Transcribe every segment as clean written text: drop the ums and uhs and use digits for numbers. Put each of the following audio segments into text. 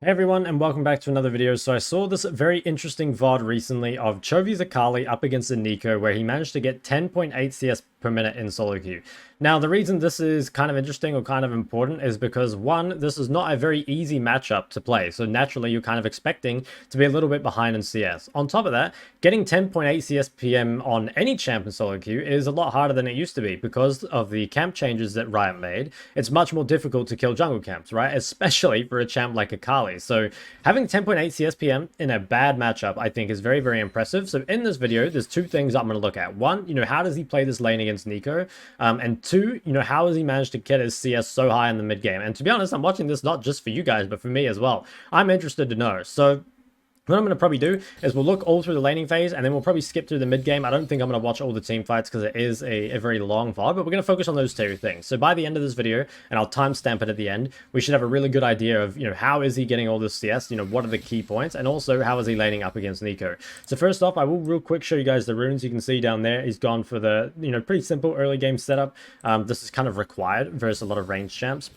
Hey everyone, and welcome back to another video. So I saw this very interesting VOD recently of Chovy'S Akali up against a Nico where he managed to get 10.8 CS per minute in solo queue. Now, the reason this is kind of interesting or kind of important is because, one, this is not a very easy matchup to play. So naturally, you're kind of expecting to be a little bit behind in CS. On top of that, getting 10.8 CSPM on any champ in solo queue is a lot harder than it used to be because of the camp changes that Riot made. It's much more difficult to kill jungle camps, right? Especially for a champ like Akali. So having 10.8 CSPM in a bad matchup, I think is very, very impressive. So in this video, there's two things I'm going to look at. One, how does he play this lane against Nico? And two, how has he managed to get his CS so high in the mid game? And to be honest, I'm watching this not just for you guys, but for me as well. I'm interested to know. So what I'm going to probably do is we'll look all through the laning phase, and then we'll probably skip through the mid game. I don't think I'm going to watch all the team fights because it is a very long VOD, but we're going to focus on those two things. So by the end of this video, and I'll timestamp it at the end, we should have a really good idea of, how is he getting all this CS, what are the key points, and also how is he laning up against Nico. So first off, I will real quick show you guys the runes. You can see down there, he's gone for the, pretty simple early game setup. This is kind of required versus a lot of ranged champs.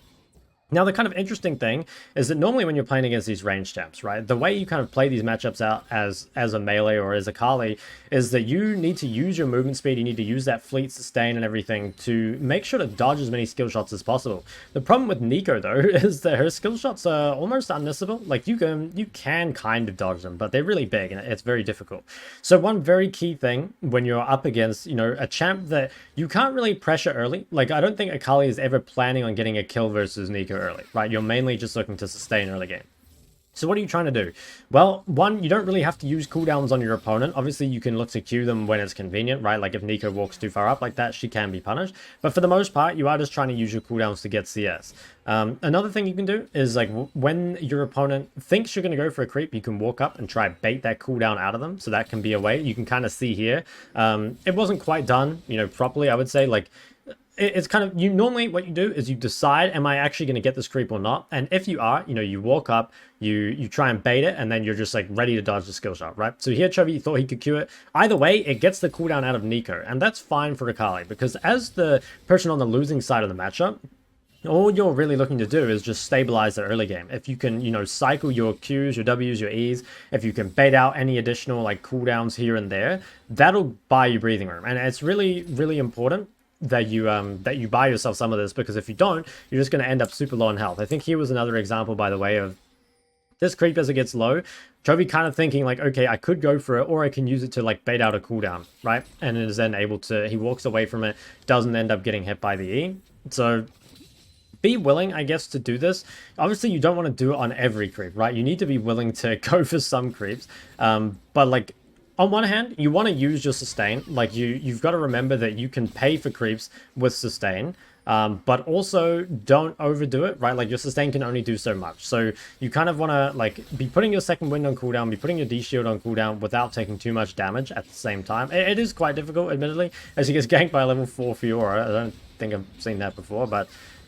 Now, the kind of interesting thing is that normally when you're playing against these range champs, right, the way you kind of play these matchups out as a melee or as a Akali is that you need to use your movement speed, you need to use that fleet sustain and everything to make sure to dodge as many skill shots as possible. The problem with Nico, though, is that her skill shots are almost unmissable. Like, you can kind of dodge them, but they're really big and it's very difficult. So one very key thing when you're up against, a champ that you can't really pressure early, like, I don't think Akali is ever planning on getting a kill versus Nico early, right? You're mainly just looking to sustain early game. So what are you trying to do? Well, one, you don't really have to use cooldowns on your opponent. Obviously, you can look to queue them when it's convenient, right? Like if Nico walks too far up like that, she can be punished. But for the most part, you are just trying to use your cooldowns to get CS. Another thing you can do is like when your opponent thinks you're going to go for a creep, you can walk up and try bait that cooldown out of them. So that can be a way. You can kind of see here. It wasn't quite done, properly, I would say. Like, it's kind of, normally what you do is you decide, am I actually going to get this creep or not? And if you are, you walk up, you try and bait it, and then you're just like ready to dodge the skill shot, right? So here Chovy thought he could Q it. Either way, it gets the cooldown out of Nico, and that's fine for Akali, because as the person on the losing side of the matchup, all you're really looking to do is just stabilize the early game. If you can, cycle your Qs, your Ws, your Es, if you can bait out any additional like cooldowns here and there, that'll buy you breathing room. And it's really, really important that you buy yourself some of this, because if you don't, you're just going to end up super low in health. I think here was another example, by the way, of this creep as it gets low. Chovy kind of thinking like, okay, I could go for it, or I can use it to like bait out a cooldown, right? And it is then able to, he walks away from it, doesn't end up getting hit by the E. So be willing, I guess, to do this. Obviously, you don't want to do it on every creep, right? You need to be willing to go for some creeps. But like, on one hand, you want to use your sustain. Like, you've got to remember that you can pay for creeps with sustain, but also don't overdo it, right? Like, your sustain can only do so much. So you kind of want to, like, be putting your second wind on cooldown, be putting your D-shield on cooldown without taking too much damage at the same time. It is quite difficult, admittedly, as he gets ganked by a level 4 Fiora. I don't think I've seen that before, but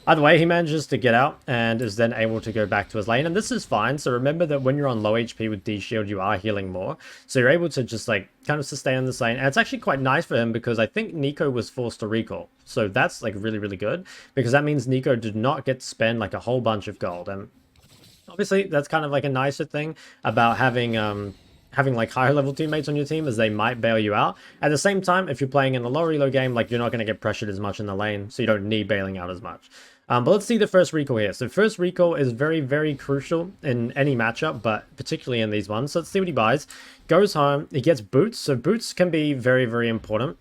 either way, he manages to get out and is then able to go back to his lane. And this is fine. So remember that when you're on low HP with D-Shield, you are healing more. So you're able to just like kind of sustain in this lane. And it's actually quite nice for him because I think Nico was forced to recall. So that's like really, really good, because that means Nico did not get to spend like a whole bunch of gold. And obviously that's kind of like a nicer thing about having like higher level teammates on your team, as they might bail you out. At the same time, if you're playing in a low reload game, like you're not going to get pressured as much in the lane, so you don't need bailing out as much. But let's see the first recall here. So first recall is very, very crucial in any matchup, but particularly in these ones. So let's see what he buys. Goes home, he gets boots. So boots can be very, very important.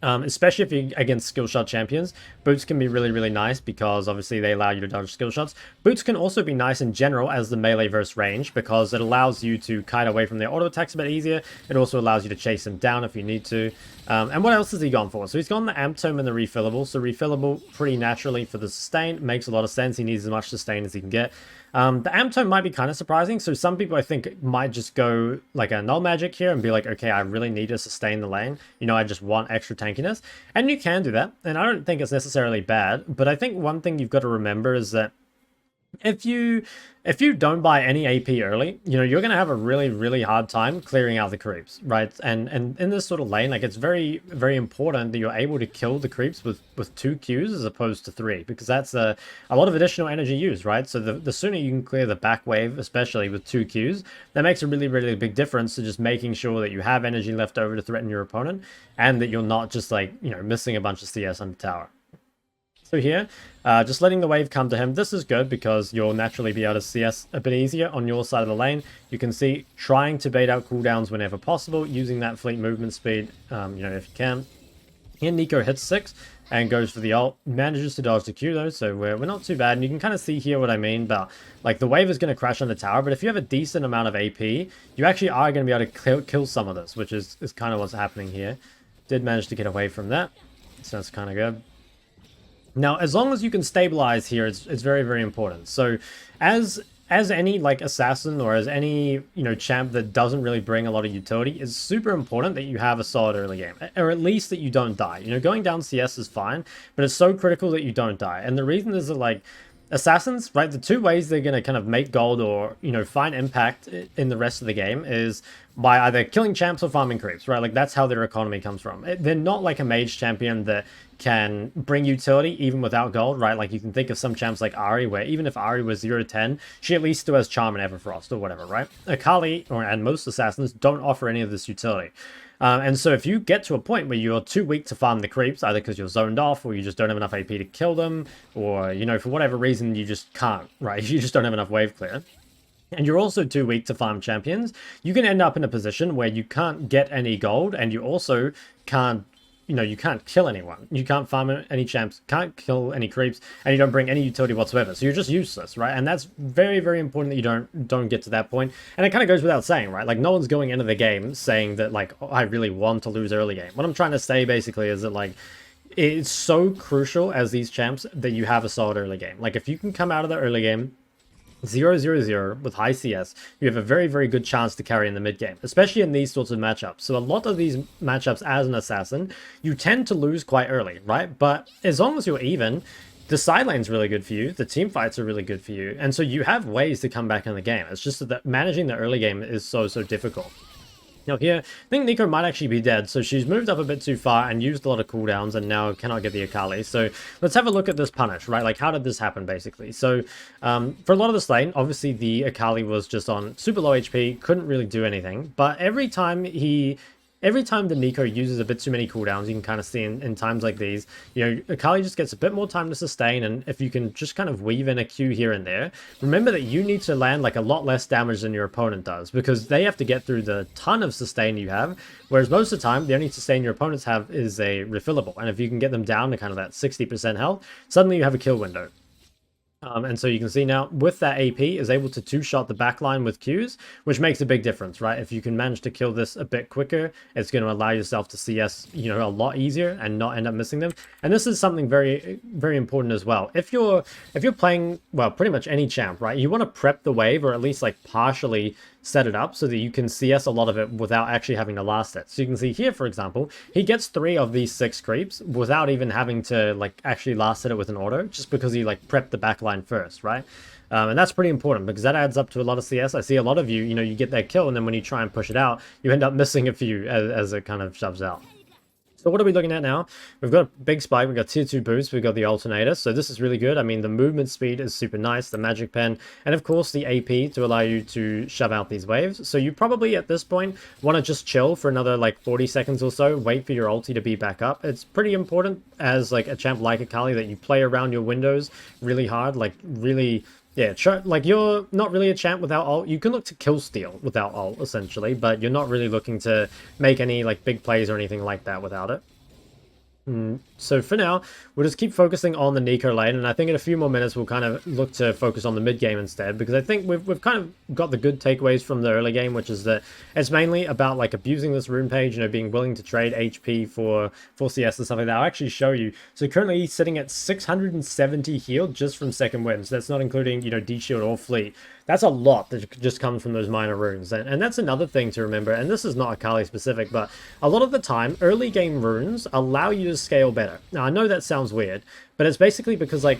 Especially if you're against skill shot champions. Boots can be really, really nice because obviously they allow you to dodge skill shots. Boots can also be nice in general as the melee versus range, because it allows you to kite away from their auto attacks a bit easier. It also allows you to chase them down if you need to. And what else has he gone for? So he's gone the amp tome and the refillable. So refillable pretty naturally for the sustain. Makes a lot of sense. He needs as much sustain as he can get. The amp tome might be kind of surprising. So some people, I think, might just go like a null magic here and be like, okay, I really need to sustain the lane. I just want extra tankiness. And you can do that. And I don't think it's necessarily bad. But I think one thing you've got to remember is that If you don't buy any AP early, you know, you're gonna have a really hard time clearing out the creeps, right? And in this sort of lane, like it's very important that you're able to kill the creeps with 2 Qs as opposed to 3, because that's a lot of additional energy used, right? So the sooner you can clear the back wave, especially with 2 Qs, that makes a really big difference to just making sure that you have energy left over to threaten your opponent, and that you're not just like, you know, missing a bunch of CS on the tower. So here, just letting the wave come to him, this is good because you'll naturally be able to CS a bit easier on your side of the lane. You can see trying to bait out cooldowns whenever possible, using that fleet movement speed, you know, if you can. Here, Neeko hits 6 and goes for the ult, manages to dodge the Q though, so we're not too bad. And you can kind of see here what I mean about, like, the wave is going to crash on the tower, but if you have a decent amount of AP, you actually are going to be able to kill some of this, which is kind of what's happening here. Did manage to get away from that, so that's kind of good. Now, as long as you can stabilize here, it's very important. So as any like assassin or as any, you know, champ that doesn't really bring a lot of utility, it's super important that you have a solid early game, or at least that you don't die. You know, going down CS is fine, but it's so critical that you don't die. And the reason is that, like, assassins, right, the 2 ways they're going to kind of make gold or, you know, find impact in the rest of the game is by either killing champs or farming creeps, right? Like, that's how their economy comes from. They're not like a mage champion that can bring utility even without gold, right? Like, you can think of some champs like Ahri, where even if Ahri was 0 to 10, she at least still has charm and Everfrost or whatever, right? Akali, and most assassins don't offer any of this utility. And so if you get to a point where you're too weak to farm the creeps, either because you're zoned off or you just don't have enough AP to kill them, or, you know, for whatever reason you just can't, right? You just don't have enough wave clear, and you're also too weak to farm champions, you can end up in a position where you can't get any gold, and you also can't, you know, you can't kill anyone. You can't farm any champs, can't kill any creeps, and you don't bring any utility whatsoever. So you're just useless, right? And that's very important that you don't get to that point. And it kind of goes without saying, right? Like, no one's going into the game saying that, like, oh, I really want to lose early game. What I'm trying to say basically is that, like, it's so crucial as these champs that you have a solid early game. Like, if you can come out of the early game 0-0-0 with high CS, you have a very good chance to carry in the mid game, especially in these sorts of matchups. So a lot of these matchups as an assassin, you tend to lose quite early, right? But as long as you're even, the side lane's really good for you, the team fights are really good for you, and so you have ways to come back in the game. It's just that managing the early game is so difficult. Now here, I think Neeko might actually be dead, so she's moved up a bit too far and used a lot of cooldowns and now cannot get the Akali. So let's have a look at this punish, right? Like, how did this happen, basically? So for a lot of this lane, obviously the Akali was just on super low HP, couldn't really do anything, but every time the Neeko uses a bit too many cooldowns, you can kind of see in times like these, you know, Akali just gets a bit more time to sustain, and if you can just kind of weave in a Q here and there, remember that you need to land like a lot less damage than your opponent does, because they have to get through the ton of sustain you have, whereas most of the time, the only sustain your opponents have is a refillable, and if you can get them down to kind of that 60% health, suddenly you have a kill window. And so you can see now with that AP is able to 2-shot the backline with Qs, which makes a big difference, right? If you can manage to kill this a bit quicker, it's going to allow yourself to CS, you know, a lot easier and not end up missing them. And this is something very important as well. If you're playing, well, pretty much any champ, right? You want to prep the wave, or at least like partially set it up so that you can CS a lot of it without actually having to last it. So you can see here, for example, he gets 3 of these 6 creeps without even having to like actually last it with an auto, just because he like prepped the backline first, right? And that's pretty important because that adds up to a lot of CS. I see a lot of you, you know, you get that kill, and then when you try and push it out, you end up missing a few as it kind of shoves out. So what are we looking at now? We've got a big spike, we've got tier 2 boost, we've got the alternator, so this is really good. I mean, the movement speed is super nice, the magic pen, and of course the AP to allow you to shove out these waves. So you probably at this point want to just chill for another like 40 seconds or so, wait for your ulti to be back up. It's pretty important as like a champ like Akali that you play around your windows really hard, like really... Yeah, like you're not really a champ without ult. You can look to kill steal without ult, essentially, but you're not really looking to make any like big plays or anything like that without it. So for now, we'll just keep focusing on the Neeko lane, and I think in a few more minutes we'll kind of look to focus on the mid game instead, because I think we've kind of got the good takeaways from the early game, which is that it's mainly about like abusing this rune page, you know, being willing to trade HP for CS and stuff like that. I'll actually show you. So currently he's sitting at 670 healed just from second wind, so that's not including, you know, D shield or fleet. That's a lot that just comes from those minor runes. And that's another thing to remember, and this is not Akali specific, but a lot of the time, early game runes allow you to scale better. Now, I know that sounds weird, but it's basically because, like,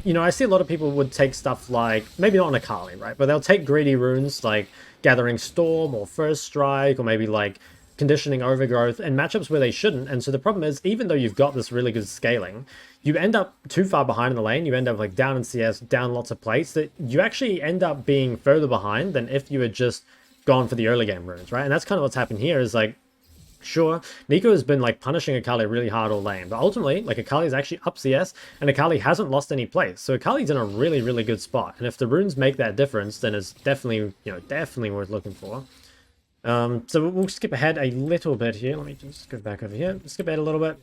you know, I see a lot of people would take stuff like, maybe not an Akali, right? But they'll take greedy runes like Gathering Storm or First Strike, or maybe like Conditioning Overgrowth, and matchups where they shouldn't. And so the problem is, even though you've got this really good scaling, you end up too far behind in the lane. You end up like down in CS, down lots of plates, that you actually end up being further behind than if you had just gone for the early game runes, right? And that's kind of what's happened here. Is like, sure, Nico has been like punishing Akali really hard all lane, but ultimately, like, Akali is actually up CS, and Akali hasn't lost any plays. So Akali's in a really, really good spot. And if the runes make that difference, then it's definitely, you know, definitely worth looking for. So we'll skip ahead a little bit here. Let me just go back over here. Skip ahead a little bit.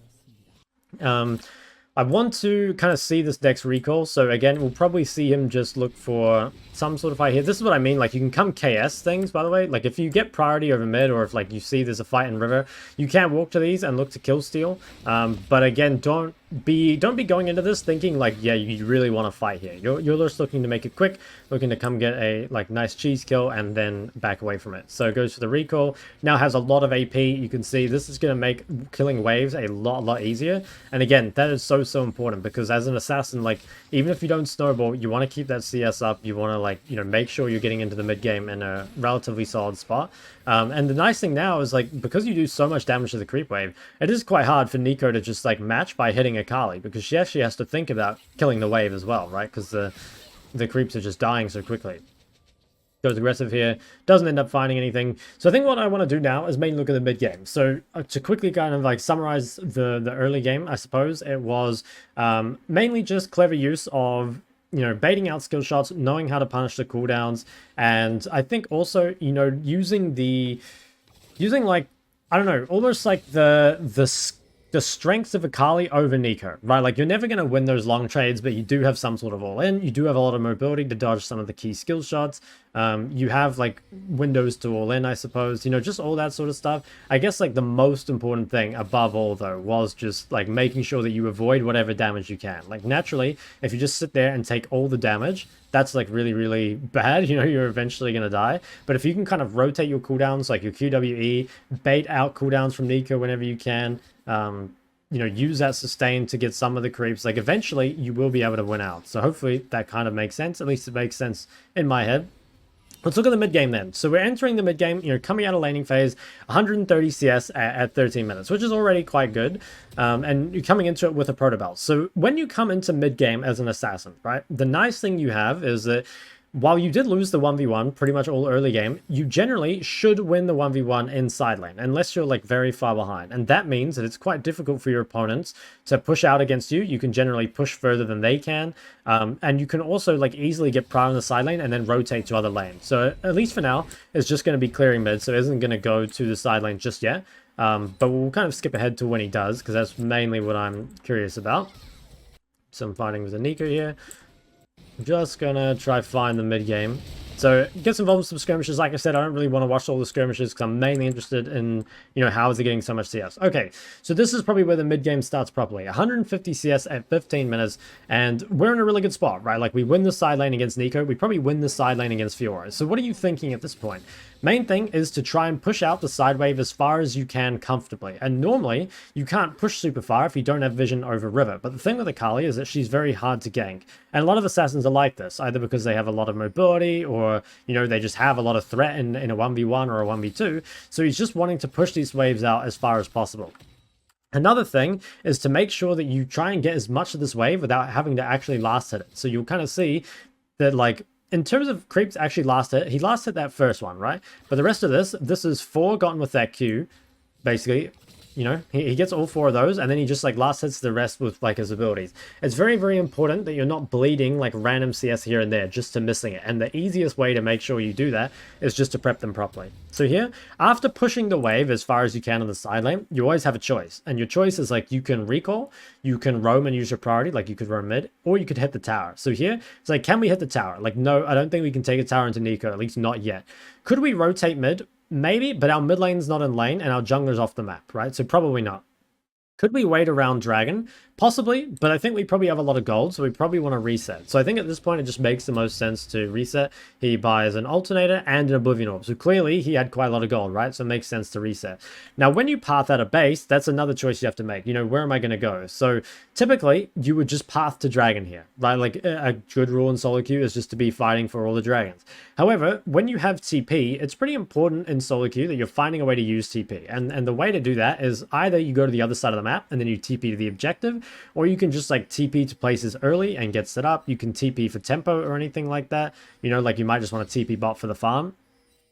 I want to kind of see this deck's recall. So again, we'll probably see him just look for some sort of fight here. This is what I mean. Like, you can come KS things, by the way. Like, if you get priority over mid, or if like you see there's a fight in river, you can walk to these and look to kill steal. But again, don't be going into this thinking like, yeah, you really want to fight here. You're just looking to make it quick, looking to come get a like nice cheese kill and then back away from it. So it goes for the recall. Now has a lot of AP. You can see this is going to make killing waves a lot easier. And again, that is so important, because as an assassin, like, even if you don't snowball, you want to keep that CS up. You want to, like, you know, make sure you're getting into the mid game in a relatively solid spot. And the nice thing now is, like, because you do so much damage to the creep wave, it is quite hard for Nico to just like match by hitting Akali, because she actually has to think about killing the wave as well, right? Because the creeps are just dying so quickly. Goes aggressive here, doesn't end up finding anything. So I think what I want to do now is mainly look at the mid game. So to quickly kind of like summarize the early game, I suppose it was mainly just clever use of, you know, baiting out skill shots, knowing how to punish the cooldowns, and I think also, you know, using like, I don't know, almost like the strengths of Akali over Nico, right? Like, you're never going to win those long trades, but you do have some sort of all-in. You do have a lot of mobility to dodge some of the key skill shots. You have, like, windows to all-in, I suppose. You know, just all that sort of stuff. I guess, like, the most important thing above all, though, was just, like, making sure that you avoid whatever damage you can. Like, naturally, if you just sit there and take all the damage, that's, like, really bad. You know, you're eventually going to die. But if you can kind of rotate your cooldowns, like your QWE, bait out cooldowns from Nico whenever you can, you know, use that sustain to get some of the creeps, like, eventually you will be able to win out. So hopefully that kind of makes sense. At least it makes sense in my head. Let's look at the mid game then. So we're entering the mid game, you know, coming out of laning phase, 130 CS at 13 minutes, which is already quite good. And you're coming into it with a proto belt. So when you come into mid game as an assassin, right, the nice thing you have is that while you did lose the 1v1 pretty much all early game, you generally should win the 1v1 in side lane, unless you're like very far behind. And that means that it's quite difficult for your opponents to push out against you. You can generally push further than they can. And you can also like easily get prime in the side lane and then rotate to other lanes. So at least for now, it's just going to be clearing mid, so it isn't going to go to the side lane just yet. But we'll kind of skip ahead to when he does, because that's mainly what I'm curious about. Some fighting with a Nico here. Just gonna try find the mid game. So gets involved with some skirmishes. Like I said, I don't really want to watch all the skirmishes because I'm mainly interested in, you know, how is it getting so much CS. Okay, so this is probably where the mid game starts properly. 150 CS at 15 minutes, and we're in a really good spot, right? Like, we win the side lane against Nico, we probably win the side lane against Fiora. So what are you thinking at this point? Main thing is to try and push out the side wave as far as you can comfortably. And normally, you can't push super far if you don't have vision over river. But the thing with Akali is that she's very hard to gank. And a lot of assassins are like this, either because they have a lot of mobility, or, you know, they just have a lot of threat in a 1v1 or a 1v2. So he's just wanting to push these waves out as far as possible. Another thing is to make sure that you try and get as much of this wave without having to actually last hit it. So you'll kind of see that, like, in terms of creeps actually last hit, he last hit that first one, right? But the rest of this is 4 gotten with that Q, basically. You know, he gets all 4 of those, and then he just like last hits the rest with like his abilities. It's very important that you're not bleeding like random CS here and there just to missing it. And the easiest way to make sure you do that is just to prep them properly. So here, after pushing the wave as far as you can on the side lane, you always have a choice. And your choice is like, you can recall, you can roam and use your priority, like you could roam mid, or you could hit the tower. So here, it's like, can we hit the tower? Like, no, I don't think we can take a tower into Nico, at least not yet. Could we rotate mid? Maybe, but our mid lane's not in lane and our jungler's off the map, right? So probably not. Could we wait around Dragon? Possibly, but I think we probably have a lot of gold, so we probably want to reset. So I think at this point it just makes the most sense to reset. He buys an alternator and an oblivion orb. So clearly he had quite a lot of gold, right? So it makes sense to reset. Now when you path out a base, that's another choice you have to make. You know, where am I going to go? So typically you would just path to dragon here, right? Like a good rule in solo queue is just to be fighting for all the dragons. However, when you have TP, it's pretty important in solo queue that you're finding a way to use TP. And the way to do that is either you go to the other side of the map and then you TP to the objective, or you can just like TP to places early and get set up. You can TP for tempo or anything like that. You know, like you might just want to TP bot for the farm.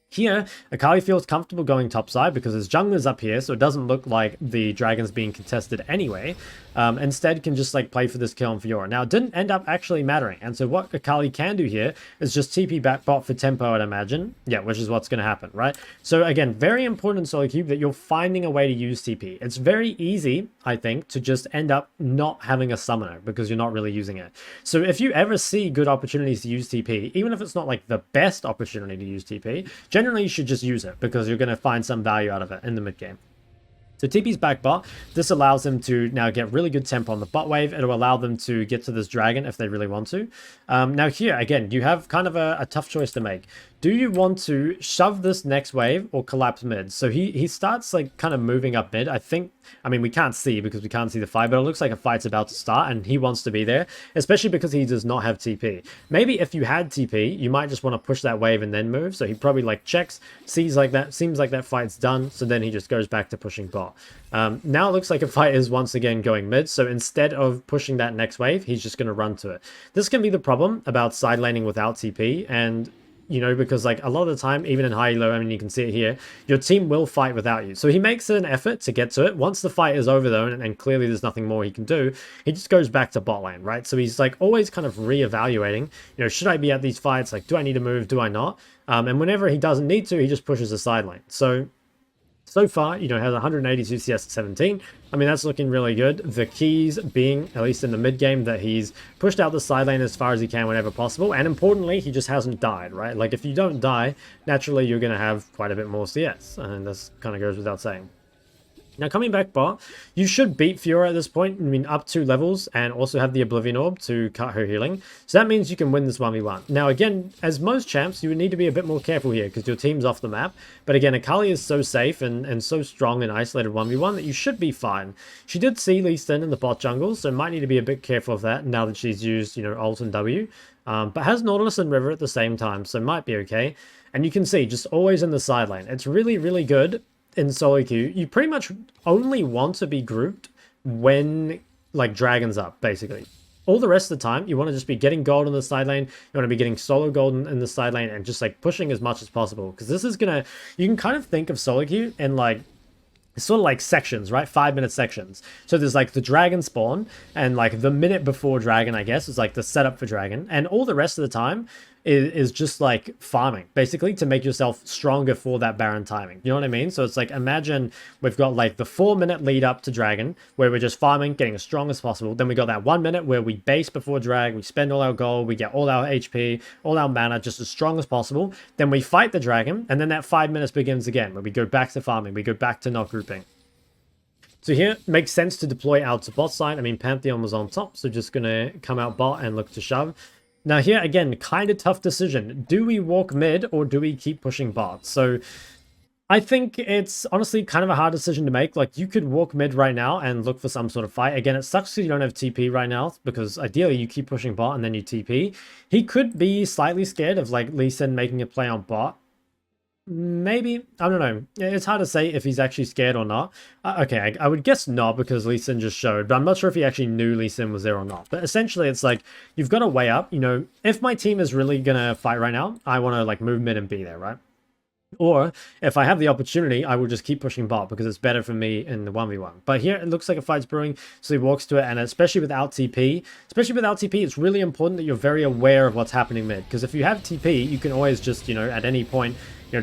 Here, Akali feels comfortable going topside because his jungler's up here, so it doesn't look like the dragon's being contested anyway. Instead, can just like play for this kill on Fiora. Now, it didn't end up actually mattering, and so what Akali can do here is just TP back bot for tempo, I'd imagine. Yeah, which is what's going to happen, right? So again, very important in solo queue that you're finding a way to use TP. It's very easy, I think, to just end up not having a summoner because you're not really using it. So if you ever see good opportunities to use TP, even if it's not like the best opportunity to use TP, generally you should just use it because you're going to find some value out of it in the mid game. So TP's back bot. This allows them to now get really good tempo on the bot wave. It'll allow them to get to this dragon if they really want to. Now here, again, you have kind of a tough choice to make. Do you want to shove this next wave or collapse mid? So he starts like kind of moving up mid. I mean, we can't see because we can't see the fight, but it looks like a fight's about to start and he wants to be there, especially because he does not have TP. Maybe if you had TP, you might just want to push that wave and then move. So he probably like checks, sees like that, seems like that fight's done. So then he just goes back to pushing bot. Now it looks like a fight is once again going mid. So instead of pushing that next wave, he's just going to run to it. This can be the problem about side laning without TP, and you know, because like a lot of the time, even in high elo, I mean, you can see it here, your team will fight without you. So he makes an effort to get to it. Once the fight is over though, and clearly there's nothing more he can do, he just goes back to bot lane, right? So he's like always kind of reevaluating, you know, should I be at these fights? Like, do I need to move? Do I not? And whenever he doesn't need to, he just pushes the side lane. So far, you know, has 182 CS at 17. I mean, that's looking really good. The keys being, at least in the mid game, that he's pushed out the side lane as far as he can whenever possible. And importantly, he just hasn't died, right? Like, if you don't die, naturally, you're going to have quite a bit more CS. And this kind of goes without saying. Now, coming back bot, you should beat Fiora at this point. I mean, up 2 levels and also have the Oblivion Orb to cut her healing. So that means you can win this 1v1. Now, again, as most champs, you would need to be a bit more careful here because your team's off the map. But again, Akali is so safe and so strong in isolated 1v1 that you should be fine. She did see Lee Sin in the bot jungle, so might need to be a bit careful of that now that she's used, you know, ult and W. But has Nautilus and River at the same time, so might be okay. And you can see, just always in the side lane. It's really, really good. In solo queue, you pretty much only want to be grouped when like dragon's up, basically. All the rest of the time, you want to just be getting gold in the side lane. You want to be getting solo gold in the side lane and just like pushing as much as possible. Because this is gonna, you can kind of think of solo queue in like, it's sort of like sections, right? 5-minute sections. So there's like the dragon spawn and like the minute before dragon, I guess, is like the setup for dragon. And all the rest of the time is just like farming, basically, to make yourself stronger for that Baron timing. You know what I mean? So it's like, imagine we've got like the 4-minute lead up to dragon where we're just farming, getting as strong as possible. Then we got that 1 minute where we base before drag, we spend all our gold, we get all our HP, all our mana, just as strong as possible. Then we fight the dragon, and then that 5 minutes begins again, where we go back to farming, we go back to not grouping. So here, it makes sense to deploy out to bot side. I mean, Pantheon was on top, so just gonna come out bot and look to shove. Now here, again, kind of tough decision. Do we walk mid or do we keep pushing bot? So I think it's honestly kind of a hard decision to make. Like, you could walk mid right now and look for some sort of fight. Again, it sucks because you don't have TP right now because ideally you keep pushing bot and then you TP. He could be slightly scared of like Lee Sin making a play on bot. Maybe, I don't know. It's hard to say if he's actually scared or not. Okay, I would guess not because Lee Sin just showed, but I'm not sure if he actually knew Lee Sin was there or not. But essentially, it's like, you've got to weigh up, you know, if my team is really going to fight right now, I want to like move mid and be there, right? Or if I have the opportunity, I will just keep pushing bot because it's better for me in the 1v1. But here it looks like a fight's brewing, so he walks to it, and especially without TP, it's really important that you're very aware of what's happening mid. Because if you have TP, you can always just, you know, at any point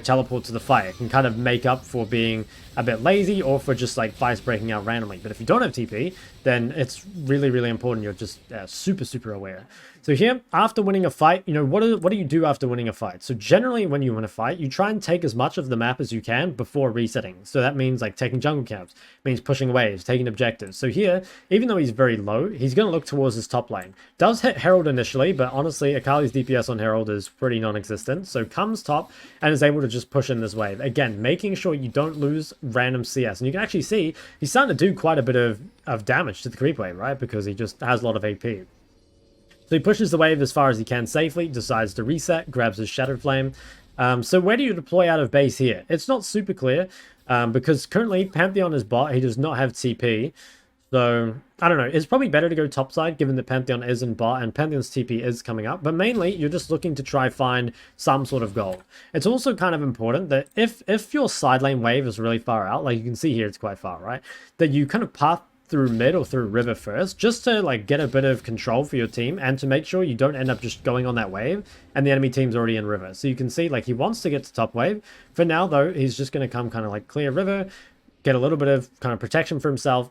teleport to the fight. It can kind of make up for being a bit lazy or for just like fights breaking out randomly. But if you don't have TP, then it's really, really important you're just super, super aware. So here, after winning a fight, what do you do after winning a fight? So generally when you win a fight, you try and take as much of the map as you can before resetting. So that means like taking jungle camps, means pushing waves, taking objectives. So here, even though he's very low, he's going to look towards his top lane. Does hit Herald initially, but honestly, Akali's DPS on Herald is pretty non-existent. So comes top and is able to just push in this wave. Again, making sure you don't lose random CS. And you can actually see he's starting to do quite a bit of damage to the creep wave, right? Because he just has a lot of AP. So he pushes the wave as far as he can safely, decides to reset, grabs his Shattered Flame. So where do you deploy out of base here? It's not super clear because currently Pantheon is bot. He does not have TP. So, I don't know. It's probably better to go topside given that Pantheon is in bot and Pantheon's TP is coming up. But mainly, you're just looking to try find some sort of gold. It's also kind of important that if your side lane wave is really far out, like you can see here, it's quite far, right? That you kind of path through mid or through river first, just to like get a bit of control for your team and to make sure you don't end up just going on that wave and the enemy team's already in river. So you can see like he wants to get to top wave. For now though, he's just going to come kind of like clear river, get a little bit of kind of protection for himself.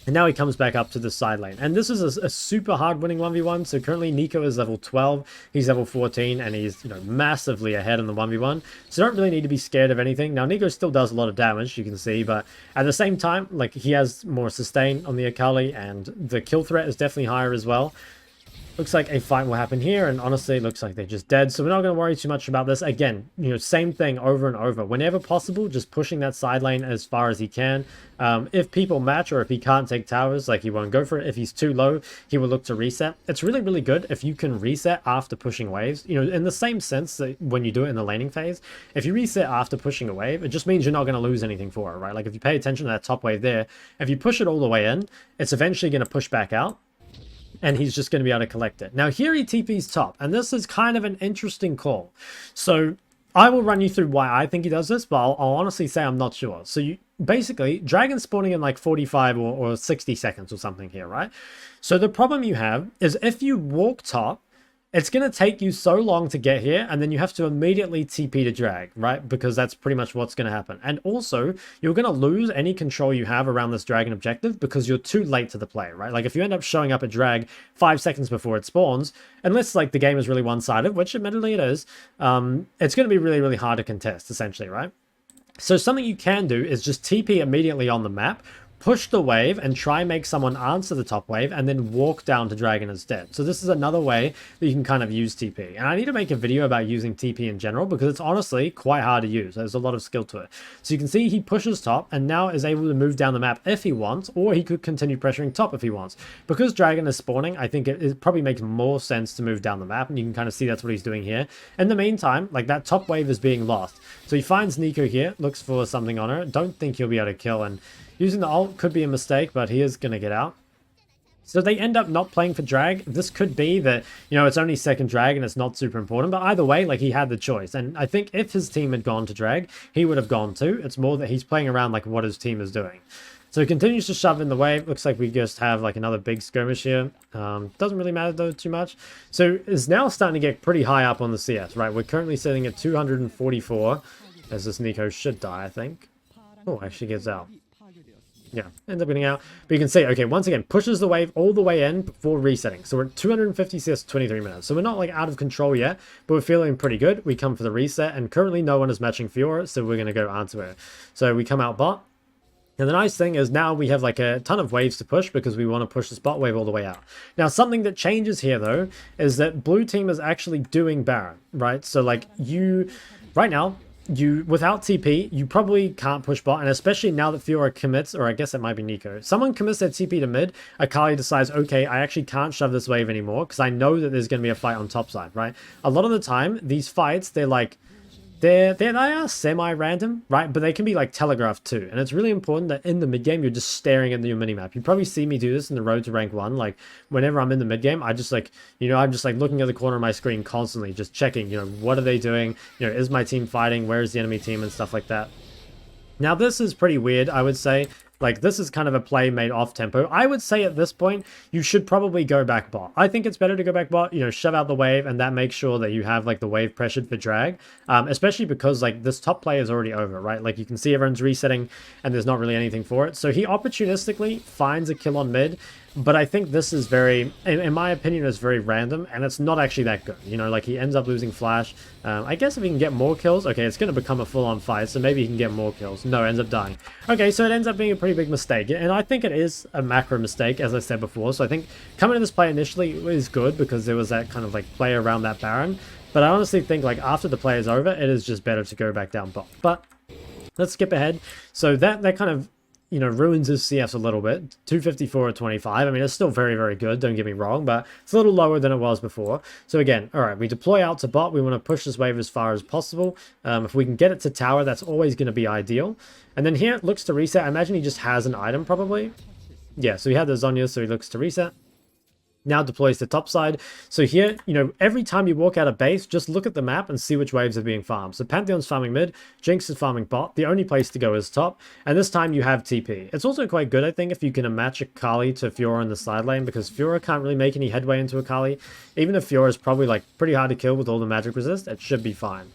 And now he comes back up to the side lane. And this is a super hard winning 1v1. So currently Nico is level 12. He's level 14 and he's, massively ahead in the 1v1. So don't really need to be scared of anything. Now Nico still does a lot of damage, you can see. But at the same time, like he has more sustain on the Akali and the kill threat is definitely higher as well. Looks like a fight will happen here, and honestly, it looks like they're just dead. So we're not going to worry too much about this. Again, same thing over and over. Whenever possible, just pushing that side lane as far as he can. If people match or if he can't take towers, like he won't go for it. If he's too low, he will look to reset. It's really, really good if you can reset after pushing waves. In the same sense that when you do it in the laning phase, if you reset after pushing a wave, it just means you're not going to lose anything for it, right? Like if you pay attention to that top wave there, if you push it all the way in, it's eventually going to push back out. And he's just going to be able to collect it. Now here he TP's top, and this is kind of an interesting call. So I will run you through why I think he does this, but I'll honestly say I'm not sure. So you basically, dragon spawning in like 45 or 60 seconds or something here, right? So the problem you have is if you walk top, it's going to take you so long to get here, and then you have to immediately TP to drag, right? Because that's pretty much what's going to happen. And also, you're going to lose any control you have around this dragon objective because you're too late to the play, right? Like, if you end up showing up at drag 5 seconds before it spawns, unless, like, the game is really one-sided, which admittedly it is, it's going to be really, really hard to contest, essentially, right? So something you can do is just TP immediately on the map, push the wave and try and make someone answer the top wave and then walk down to dragon instead. So this is another way that you can kind of use TP. And I need to make a video about using TP in general because it's honestly quite hard to use. There's a lot of skill to it. So you can see he pushes top and now is able to move down the map if he wants, or he could continue pressuring top if he wants. Because dragon is spawning, I think it probably makes more sense to move down the map, and you can kind of see that's what he's doing here. In the meantime, like that top wave is being lost. So he finds Nico here, looks for something on her. Don't think he'll be able to kill, and using the ult could be a mistake, but he is going to get out. So they end up not playing for drag. This could be that, it's only second drag and it's not super important. But either way, like, he had the choice. And I think if his team had gone to drag, he would have gone too. It's more that he's playing around, like, what his team is doing. So he continues to shove in the wave. Looks like we just have, like, another big skirmish here. Doesn't really matter, though, too much. So it's now starting to get pretty high up on the CS, right? We're currently sitting at 244, as this Nico should die, I think. Oh, actually gets out. Yeah, ends up getting out. But you can see, okay, once again, pushes the wave all the way in before resetting. So we're at 250 CS 23 minutes. So we're not like out of control yet, but we're feeling pretty good. We come for the reset, and currently no one is matching Fiora, so we're going to go answer it. So we come out bot. And the nice thing is now we have like a ton of waves to push because we want to push the spot wave all the way out. Now, something that changes here, though, is that blue team is actually doing Baron, right? So like right now, without TP, you probably can't push bot, and especially now that Fiora commits, or I guess it might be Nico. Someone commits their TP to mid, Akali decides, okay, I actually can't shove this wave anymore because I know that there's going to be a fight on top side, right? A lot of the time, these fights, they are semi-random, right? But they can be like telegraphed too. And it's really important that in the mid-game, you're just staring at your minimap. You probably see me do this in the road to rank 1. Like, whenever I'm in the mid-game, I just like, I'm just like looking at the corner of my screen constantly, just checking, what are they doing? Is my team fighting? Where is the enemy team and stuff like that? Now, this is pretty weird, I would say, Like, this is kind of a play made off tempo. I would say at this point, you should probably go back bot. I think it's better to go back bot, you know, shove out the wave, and that makes sure that you have, like, the wave pressured for drag. Especially because, like, this top play is already over, right? Like, you can see everyone's resetting, and there's not really anything for it. So he opportunistically finds a kill on mid, but I think this is very, in my opinion, is very random, and it's not actually that good. You know, like, he ends up losing flash. I guess if he can get more kills, okay, it's going to become a full-on fight, so maybe he can get more kills. No, ends up dying. Okay, so it ends up being a pretty big mistake, and I think it is a macro mistake, as I said before. So I think coming to this play initially is good because there was that kind of, like, play around that Baron. But I honestly think, like, after the play is over, it is just better to go back down bot. But let's skip ahead. So that kind of, you know, ruins his CFs a little bit. 254 at 25. I mean, it's still very, very good, don't get me wrong, but it's a little lower than it was before. So again, all right, we deploy out to bot. We want to push this wave as far as possible. If we can get it to tower, that's always going to be ideal. And then here it looks to reset. I imagine he just has an item probably. Yeah, so he had the Zonya, so he looks to reset. Now deploys to top side. So here, you know, every time you walk out of base, just look at the map and see which waves are being farmed. So Pantheon's farming mid, Jinx is farming bot. The only place to go is top. And this time you have TP. It's also quite good, I think, if you can match Akali to Fiora in the side lane, because Fiora can't really make any headway into Akali. Even if Fiora is probably, like, pretty hard to kill with all the magic resist, it should be fine.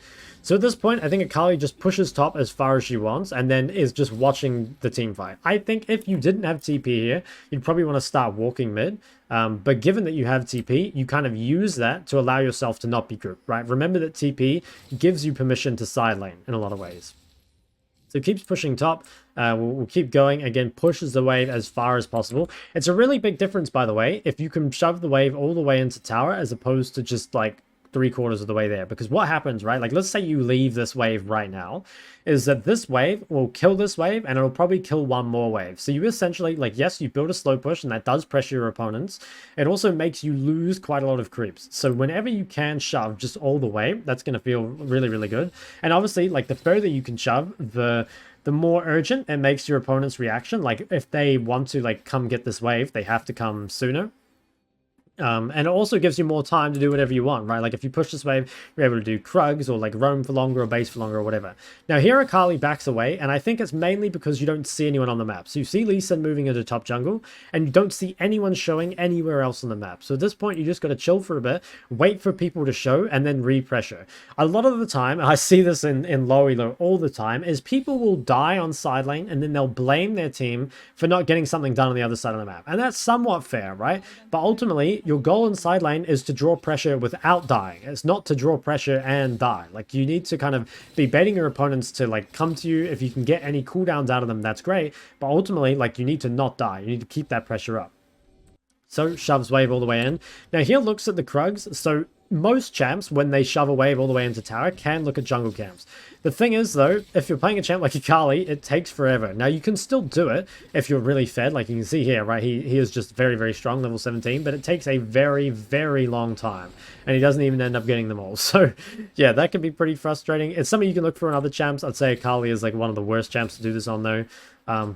So at this point, I think Akali just pushes top as far as she wants and then is just watching the team fight. I think if you didn't have TP here, you'd probably want to start walking mid. But given that you have TP, you kind of use that to allow yourself to not be grouped, right? Remember that TP gives you permission to side lane in a lot of ways. So it keeps pushing top. We'll keep going. Again, pushes the wave as far as possible. It's a really big difference, by the way, if you can shove the wave all the way into tower as opposed to just, like, 3/4 of the way there. Because what happens, right? Like, let's say you leave this wave right now, is that this wave will kill this wave and it'll probably kill one more wave. So you essentially, like, yes, you build a slow push and that does pressure your opponents. It also makes you lose quite a lot of creeps. So whenever you can shove just all the way, that's going to feel really, really good. And obviously, like, the further you can shove, the more urgent it makes your opponent's reaction. Like, if they want to, like, come get this wave, they have to come sooner. And it also gives you more time to do whatever you want, right? Like, if you push this wave, you're able to do Krugs or, like, roam for longer or base for longer or whatever. Now, here Akali backs away, and I think it's mainly because you don't see anyone on the map. So you see Lee Sin moving into top jungle, and you don't see anyone showing anywhere else on the map. So at this point, you just got to chill for a bit, wait for people to show, and then re-pressure. A lot of the time, I see this in low elo all the time, is people will die on side lane, and then they'll blame their team for not getting something done on the other side of the map. And that's somewhat fair, right? But ultimately, your goal in side lane is to draw pressure without dying. It's not to draw pressure and die. Like, you need to kind of be baiting your opponents to, like, come to you. If you can get any cooldowns out of them, that's great. But ultimately, like, you need to not die. You need to keep that pressure up. So shoves wave all the way in. Now here looks at the Krugs. So most champs, when they shove a wave all the way into tower, can look at jungle camps. The thing is, though, if you're playing a champ like Akali, it takes forever. Now, you can still do it if you're really fed. Like, you can see here, right? He is just very, very strong, level 17, but it takes a very, very long time. And he doesn't even end up getting them all. So, yeah, that can be pretty frustrating. It's something you can look for in other champs. I'd say Akali is, like, one of the worst champs to do this on, though.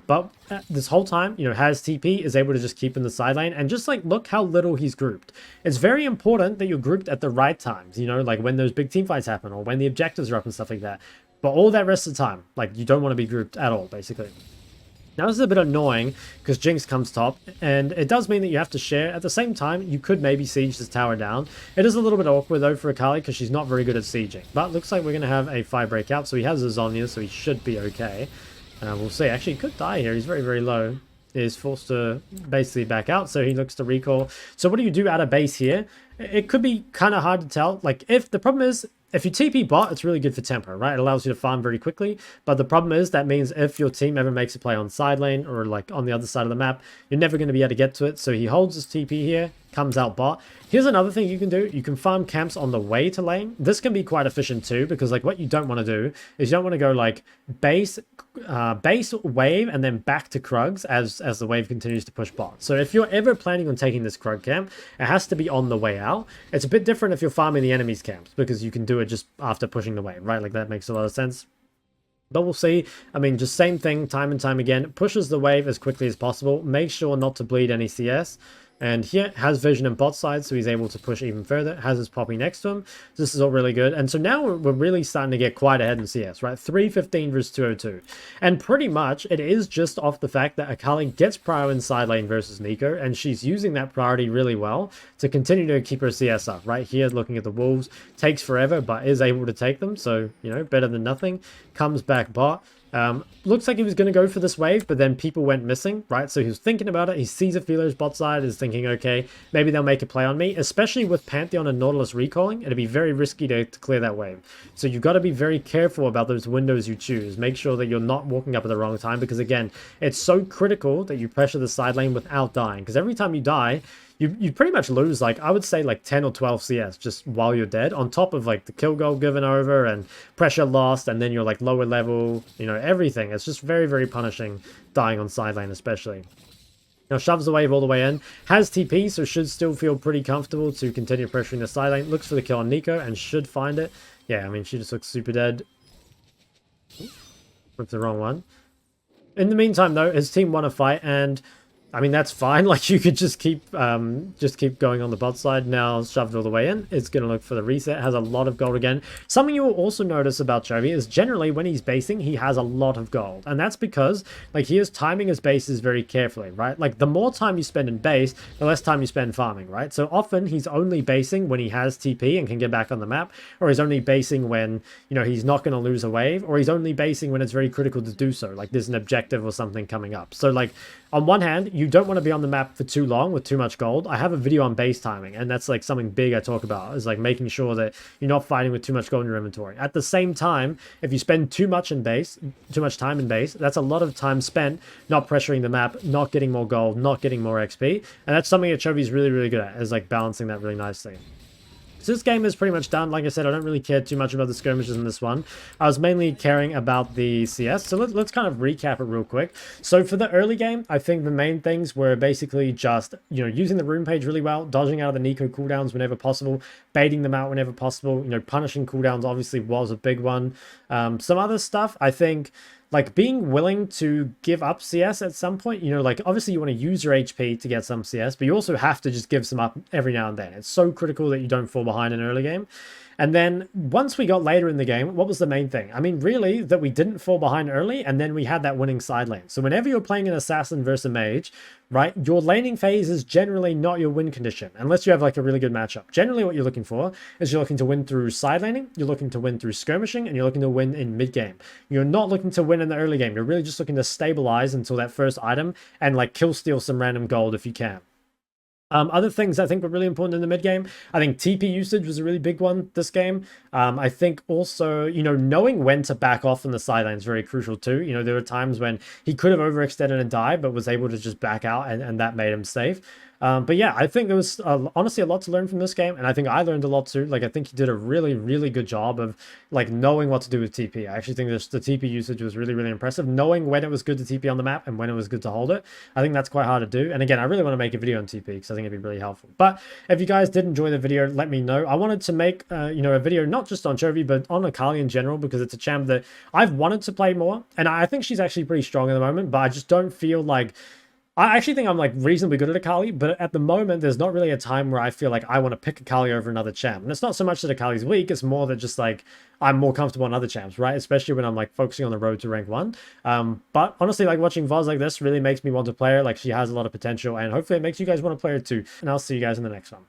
But this whole time, you know, has TP, is able to just keep in the side lane, and just, like, look how little he's grouped. It's very important that you're grouped at the right times, you know, like when those big team fights happen or when the objectives are up and stuff like that. But all that rest of the time, like, you don't want to be grouped at all, basically. Now, this is a bit annoying because Jinx comes top, and it does mean that you have to share. At the same time, you could maybe siege this tower down. It is a little bit awkward, though, for Akali because she's not very good at sieging. But looks like we're going to have a 5 breakout, so he has a Zonya, so he should be okay. We'll see. Actually, he could die here. He's very, very low. He's forced to basically back out, so he looks to recall. So what do you do out of base here? It could be kind of hard to tell. Like, if the problem is, if you TP bot, it's really good for tempo, right? It allows you to farm very quickly. But the problem is, that means if your team ever makes a play on side lane or, like, on the other side of the map, you're never going to be able to get to it. So he holds his TP here, comes out bot. Here's another thing you can do. You can farm camps on the way to lane. This can be quite efficient too, because, like, what you don't want to do is you don't want to go, like, base wave and then back to Krugs as the wave continues to push bot. So if you're ever planning on taking this Krug camp, it has to be on the way out. It's a bit different if you're farming the enemy's camps, because you can do it just after pushing the wave, right? Like, that makes a lot of sense. But we'll see. I mean, just same thing time and time again. Pushes the wave as quickly as possible. Make sure not to bleed any CS. And here has vision and bot side, so he's able to push even further. Has his Poppy next to him. This is all really good. And so now we're really starting to get quite ahead in CS, right? 315 versus 202. And pretty much it is just off the fact that Akali gets prio in side lane versus Nico, and she's using that priority really well to continue to keep her CS up. Right here, looking at the wolves, takes forever, but is able to take them. So, you know, better than nothing. Comes back bot. Looks like he was going to go for this wave, but then people went missing, right? So he was thinking about it. He sees a Philo's bot side, is thinking, okay, maybe they'll make a play on me, especially with Pantheon and Nautilus recalling. It'd be very risky to clear that wave. So you've got to be very careful about those windows you choose. Make sure that you're not walking up at the wrong time, because again, it's so critical that you pressure the side lane without dying, because every time you die, you pretty much lose, like, I would say, like 10 or 12 CS just while you're dead, on top of like the kill goal given over and pressure lost, and then you're like lower level, you know, everything. It's just very, very punishing dying on side lane, especially. Now shoves the wave all the way in, has TP, so should still feel pretty comfortable to continue pressuring the side lane. Looks for the kill on Nico and should find it. Yeah, I mean, she just looks super dead. With the wrong one. In the meantime, though, his team won a fight, and I mean, that's fine. Like, you could just keep going on the bot side. Now shoved all the way in. It's going to look for the reset. Has a lot of gold again. Something you will also notice about Chovy is generally when he's basing, he has a lot of gold. And that's because, like, he is timing his bases very carefully, right? Like, the more time you spend in base, the less time you spend farming, right? So often he's only basing when he has TP and can get back on the map, or he's only basing when, you know, he's not going to lose a wave, or he's only basing when it's very critical to do so. Like, there's an objective or something coming up. So, like, on one hand, you don't want to be on the map for too long with too much gold. I have a video on base timing, and that's like something big I talk about, is like making sure that you're not fighting with too much gold in your inventory. At the same time, if you spend too much time in base, that's a lot of time spent not pressuring the map, not getting more gold, not getting more XP, and that's something that Chovy's really, really good at, is like balancing that really nicely. So this game is pretty much done. Like I said, I don't really care too much about the skirmishes in this one. I was mainly caring about the CS. So let's kind of recap it real quick. So for the early game, I think the main things were basically just, you know, using the rune page really well, dodging out of the Nico cooldowns whenever possible, baiting them out whenever possible. You know, punishing cooldowns obviously was a big one. Some other stuff, I think, like being willing to give up CS at some point. You know, like obviously you want to use your HP to get some CS, but you also have to just give some up every now and then. It's so critical that you don't fall behind in early game. And then once we got later in the game, what was the main thing? I mean, really, that we didn't fall behind early, and then we had that winning side lane. So whenever you're playing an assassin versus a mage, right, your laning phase is generally not your win condition, unless you have like a really good matchup. Generally what you're looking for is you're looking to win through side laning, you're looking to win through skirmishing, and you're looking to win in mid game. You're not looking to win in the early game. You're really just looking to stabilize until that first item and like kill steal some random gold if you can. Other things I think were really important in the mid game, I think TP usage was a really big one this game. I think also, you know, knowing when to back off on the sideline is very crucial too. You know, there were times when he could have overextended and died, but was able to just back out, and that made him safe. But yeah, I think there was honestly a lot to learn from this game, and I think I learned a lot too. Like, I think he did a really, really good job of like knowing what to do with TP. I actually think the TP usage was really, really impressive. Knowing when it was good to TP on the map and when it was good to hold it, I think that's quite hard to do. And again, I really want to make a video on TP because I think it'd be really helpful. But if you guys did enjoy the video, let me know. I wanted to make you know, a video not just on Chovy, but on Akali in general, because it's a champ that I've wanted to play more, and I think she's actually pretty strong at the moment, but I just don't feel like, I actually think I'm like reasonably good at Akali, but at the moment, there's not really a time where I feel like I want to pick Akali over another champ. And it's not so much that Akali's weak, it's more that just like I'm more comfortable on other champs, right? Especially when I'm like focusing on the road to rank 1. But honestly, like watching VODs like this really makes me want to play her. Like, she has a lot of potential, and hopefully it makes you guys want to play her too. And I'll see you guys in the next one.